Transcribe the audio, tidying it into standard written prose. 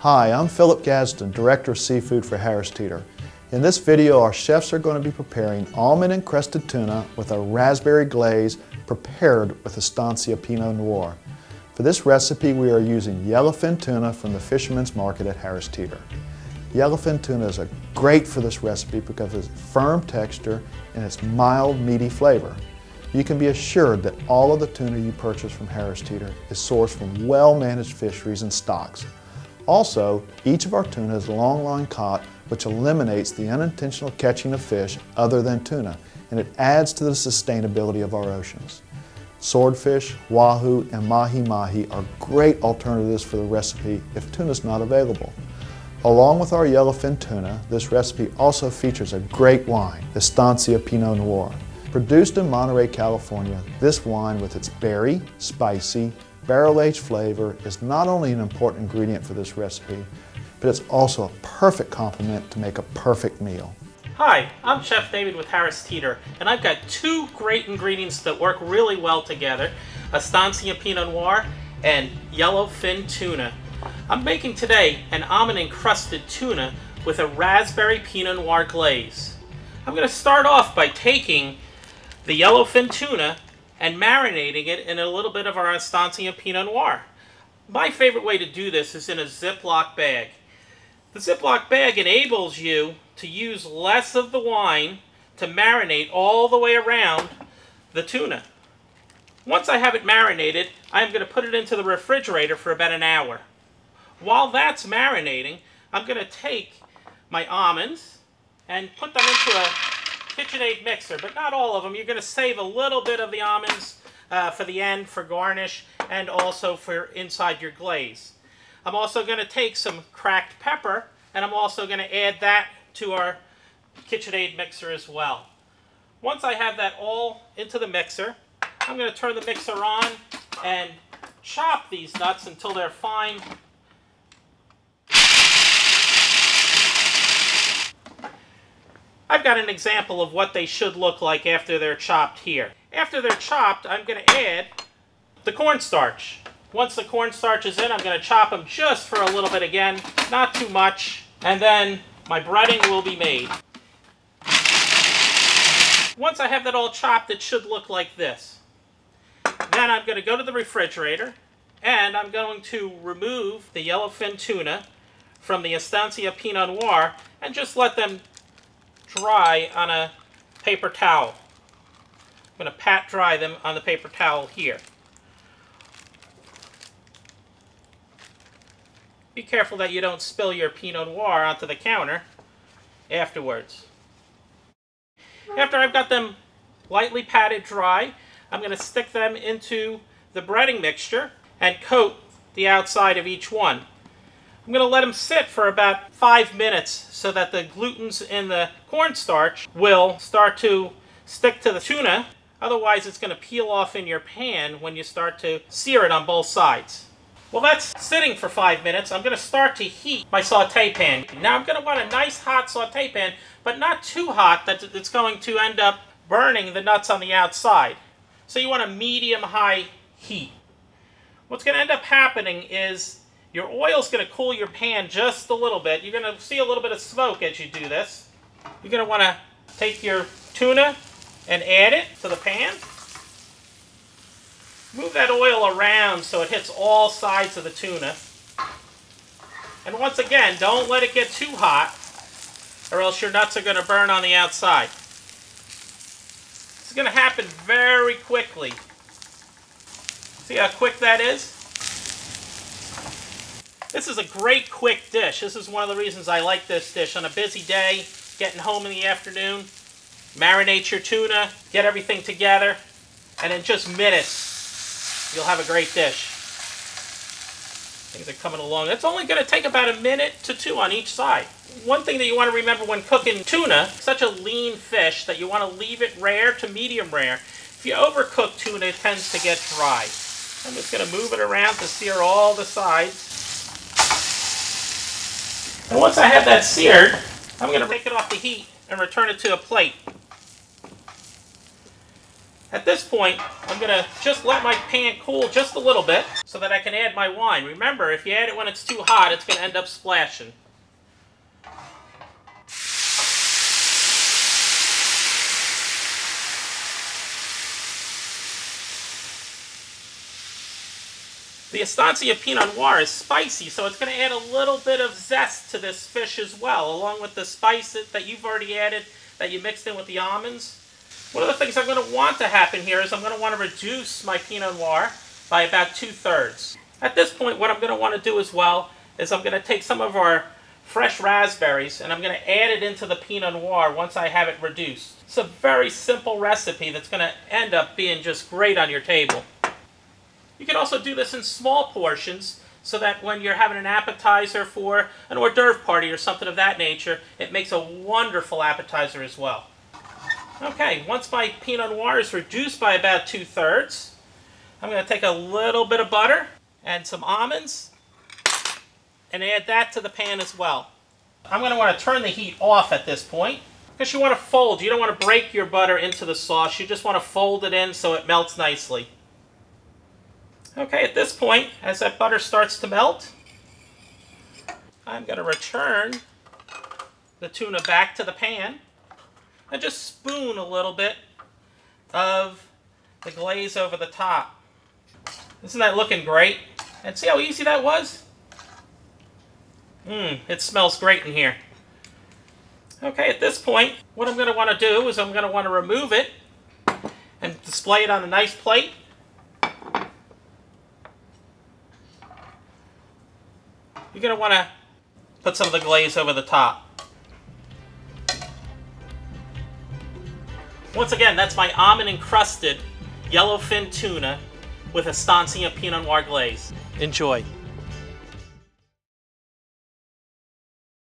Hi, I'm Philip Gadsden, Director of Seafood for Harris Teeter. In this video, our chefs are going to be preparing almond encrusted tuna with a raspberry glaze prepared with Estancia Pinot Noir. For this recipe, we are using yellowfin tuna from the Fisherman's Market at Harris Teeter. Yellowfin tuna is great for this recipe because of its firm texture and its mild, meaty flavor. You can be assured that all of the tuna you purchase from Harris Teeter is sourced from well-managed fisheries and stocks. Also, each of our tuna is long-line caught, which eliminates the unintentional catching of fish other than tuna, and it adds to the sustainability of our oceans. Swordfish, wahoo, and mahi-mahi are great alternatives for the recipe if tuna is not available. Along with our yellowfin tuna, this recipe also features a great wine, Estancia Pinot Noir. Produced in Monterey, California, this wine with its berry, spicy, barrel-aged flavor is not only an important ingredient for this recipe, but it's also a perfect complement to make a perfect meal. Hi, I'm Chef David with Harris Teeter, and I've got two great ingredients that work really well together, Estancia Pinot Noir and yellowfin tuna. I'm making today an almond encrusted tuna with a raspberry Pinot Noir glaze. I'm going to start off by taking the yellowfin tuna and marinating it in a little bit of our Estancia Pinot Noir. My favorite way to do this is in a Ziploc bag. The Ziploc bag enables you to use less of the wine to marinate all the way around the tuna. Once I have it marinated, I'm going to put it into the refrigerator for about an hour. While that's marinating, I'm going to take my almonds and put them into a KitchenAid mixer, but not all of them. You're going to save a little bit of the almonds for the end, for garnish, and also for inside your glaze. I'm also going to take some cracked pepper, and I'm also going to add that to our KitchenAid mixer as well. Once I have that all into the mixer, I'm going to turn the mixer on and chop these nuts until they're fine. I've got an example of what they should look like after they're chopped here. After they're chopped, I'm going to add the cornstarch. Once the cornstarch is in, I'm going to chop them just for a little bit again, not too much, and then my breading will be made. Once I have that all chopped, it should look like this. Then I'm going to go to the refrigerator, and I'm going to remove the yellowfin tuna from the Estancia Pinot Noir and just let them dry on a paper towel. I'm going to pat dry them on the paper towel here. Be careful that you don't spill your Pinot Noir onto the counter afterwards. After I've got them lightly patted dry, I'm going to stick them into the breading mixture and coat the outside of each one. I'm going to let them sit for about 5 minutes so that the glutens in the cornstarch will start to stick to the tuna. Otherwise, it's going to peel off in your pan when you start to sear it on both sides. Well, that's sitting for 5 minutes. I'm going to start to heat my saute pan. Now, I'm going to want a nice hot saute pan, but not too hot that it's going to end up burning the nuts on the outside. So you want a medium-high heat. What's going to end up happening is your oil's going to cool your pan just a little bit. You're going to see a little bit of smoke as you do this. You're going to want to take your tuna and add it to the pan. Move that oil around so it hits all sides of the tuna. And once again, don't let it get too hot or else your nuts are going to burn on the outside. It's going to happen very quickly. See how quick that is? This is a great quick dish. This is one of the reasons I like this dish. On a busy day, getting home in the afternoon, marinate your tuna, get everything together, and in just minutes, you'll have a great dish. Things are coming along. It's only going to take about a minute to 2 on each side. One thing that you want to remember when cooking tuna, such a lean fish that you want to leave it rare to medium rare. If you overcook tuna, it tends to get dry. I'm just going to move it around to sear all the sides. And once I have that seared, I'm going to take it off the heat and return it to a plate. At this point, I'm going to just let my pan cool just a little bit so that I can add my wine. Remember, if you add it when it's too hot, it's going to end up splashing. The Estancia Pinot Noir is spicy, so it's going to add a little bit of zest to this fish as well, along with the spice that you've already added, that you mixed in with the almonds. One of the things I'm going to want to happen here is I'm going to want to reduce my Pinot Noir by about 2/3. At this point, what I'm going to want to do as well is I'm going to take some of our fresh raspberries and I'm going to add it into the Pinot Noir once I have it reduced. It's a very simple recipe that's going to end up being just great on your table. You can also do this in small portions so that when you're having an appetizer for an hors d'oeuvre party or something of that nature, it makes a wonderful appetizer as well. Okay, once my Pinot Noir is reduced by about 2/3, I'm going to take a little bit of butter and some almonds and add that to the pan as well. I'm going to want to turn the heat off at this point because you want to fold. You don't want to break your butter into the sauce. You just want to fold it in so it melts nicely. Okay, at this point, as that butter starts to melt, I'm going to return the tuna back to the pan and just spoon a little bit of the glaze over the top. Isn't that looking great? And see how easy that was? It smells great in here. Okay, at this point, what I'm going to want to do is I'm going to want to remove it and display it on a nice plate. You're going to want to put some of the glaze over the top. Once again, that's my almond encrusted yellowfin tuna with Estancia Pinot Noir glaze. Enjoy.